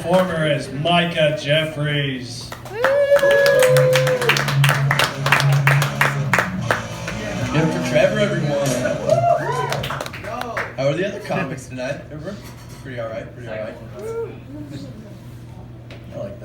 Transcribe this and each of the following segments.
performer is Micah Jeffries. Give it for Trevor, everyone. How are the other comics tonight? Pretty alright. I like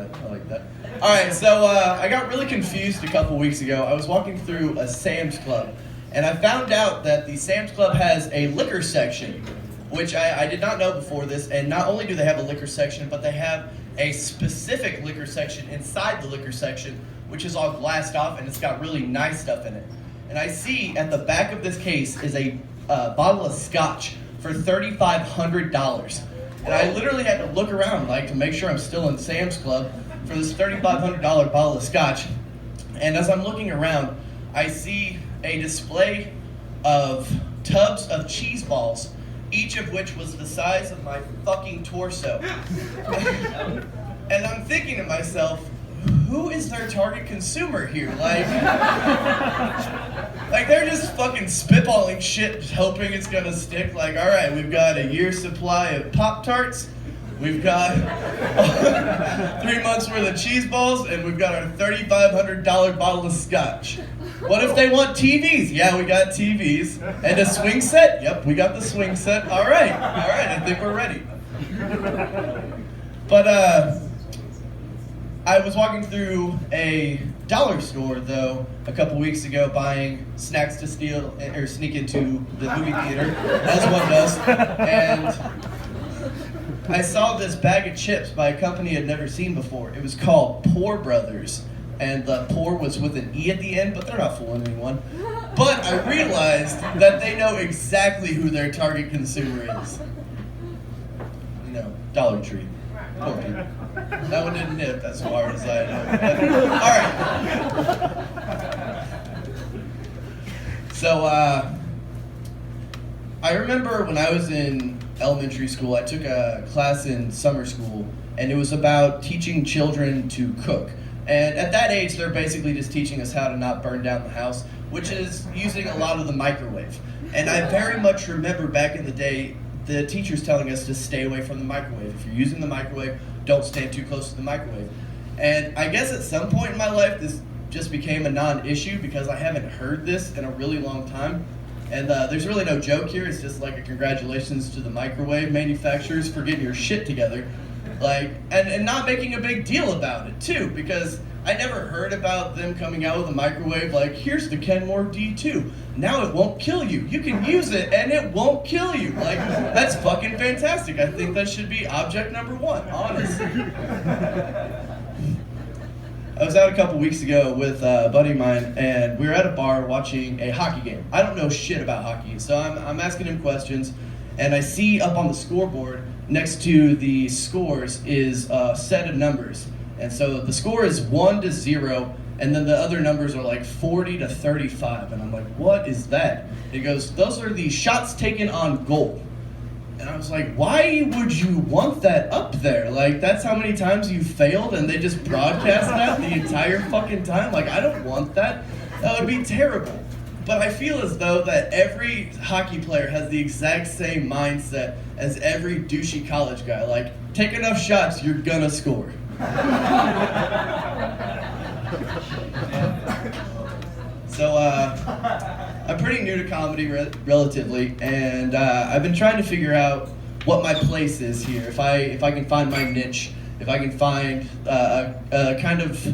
that. Alright, so I got really confused a couple weeks ago. I was walking through a Sam's Club, and I found out that the Sam's Club has a liquor section, which I did not know before this. And not only do they have a liquor section, but they have a specific liquor section inside the liquor section, which is all glassed off, and it's got really nice stuff in it. And I see at the back of this case is a bottle of scotch for $3,500. And I literally had to look around to make sure I'm still in Sam's Club for this $3,500 bottle of scotch. And as I'm looking around, I see a display of tubs of cheese balls, each of which was the size of my fucking torso. And I'm thinking to myself, who is their target consumer here? Like they're just fucking spitballing shit, hoping it's gonna stick. Like, all right, we've got a year's supply of Pop-Tarts, we've got 3 months worth of cheese balls, and we've got our $3,500 bottle of scotch. What if they want TVs? Yeah, we got TVs. And a swing set? Yep, we got the swing set. All right, I think we're ready. But I was walking through a dollar store, though, a couple weeks ago, buying snacks to steal or sneak into the movie theater, as one does. And I saw this bag of chips by a company I'd never seen before. It was called Poor Brothers, and the poor was with an E at the end, but they're not fooling anyone. But I realized that they know exactly who their target consumer is. You know, Dollar Tree. Poor people. That one didn't hit as hard as I know. Alright. So, I remember when I was in elementary school, I took a class in summer school, and it was about teaching children to cook. And at that age, they're basically just teaching us how to not burn down the house, which is using a lot of the microwave. And I very much remember back in the day, the teachers telling us to stay away from the microwave. If you're using the microwave, don't stand too close to the microwave. And I guess at some point in my life, this just became a non-issue because I haven't heard this in a really long time. And there's really no joke here. It's just like a congratulations to the microwave manufacturers for getting your shit together. And not making a big deal about it, too, because I never heard about them coming out with a microwave like, here's the Kenmore D2. Now it won't kill you. You can use it and it won't kill you. That's fucking fantastic. I think that should be object number one, honestly. I was out a couple weeks ago with a buddy of mine, and we were at a bar watching a hockey game. I don't know shit about hockey, so I'm asking him questions, and I see up on the scoreboard next to the scores is a set of numbers. And so the score is 1-0, and then the other numbers are like 40 to 35. And I'm like, what is that? He goes, those are the shots taken on goal. And I was like, why would you want that up there? That's how many times you failed, and they just broadcast that the entire fucking time? I don't want that. That would be terrible. But I feel as though that every hockey player has the exact same mindset as every douchey college guy. Take enough shots, you're gonna score. So, I'm pretty new to comedy relatively, and I've been trying to figure out what my place is here. If I can find my niche, if I can find a kind of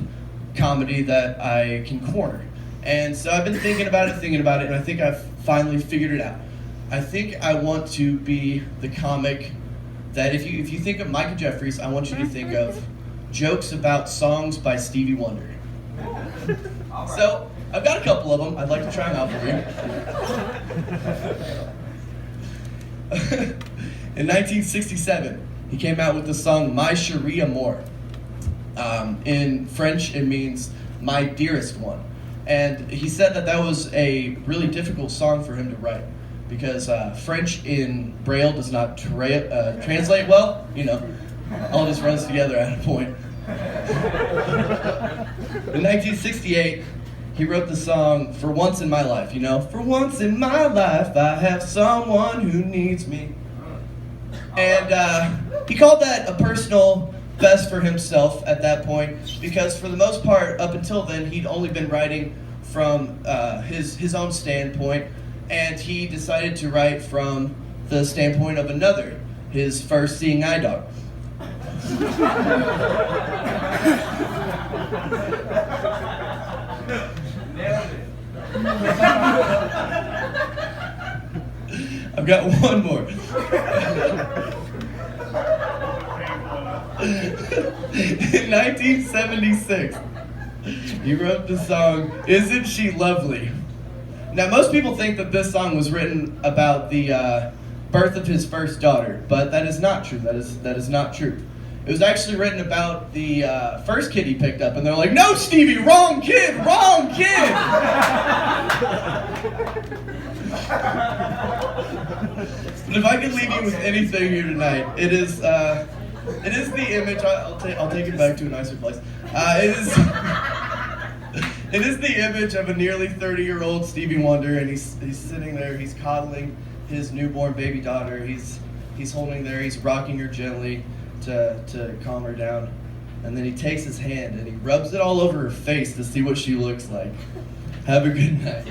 comedy that I can corner. And so I've been thinking about it, and I think I've finally figured it out. I think I want to be the comic that if you think of Micah Jeffries, I want you to think of jokes about songs by Stevie Wonder. Right. So I've got a couple of them. I'd like to try them out for you. In 1967, he came out with the song My Chérie Amour. In French, it means my dearest one. And he said that was a really difficult song for him to write because French in Braille does not translate well. All just runs together at a point. In 1968, he wrote the song For Once in My Life. For once in my life, I have someone who needs me. And he called that a personal best for himself at that point, because for the most part, up until then, he'd only been writing from his own standpoint, and he decided to write from the standpoint of another, his first seeing eye dog. I've got one more. In 1976, he wrote the song, "Isn't She Lovely?" Now, most people think that this song was written about the birth of his first daughter, but that is not true. That is not true. It was actually written about the first kid he picked up, and they're like, "No, Stevie, wrong kid, wrong kid!" But if I could leave you with anything here tonight, it is the image. I'll take it back to a nicer place. It is the image of a nearly 30-year-old Stevie Wonder, and he's sitting there. He's coddling his newborn baby daughter. He's holding there. He's rocking her gently to calm her down, and then he takes his hand and he rubs it all over her face to see what she looks like. Have a good night.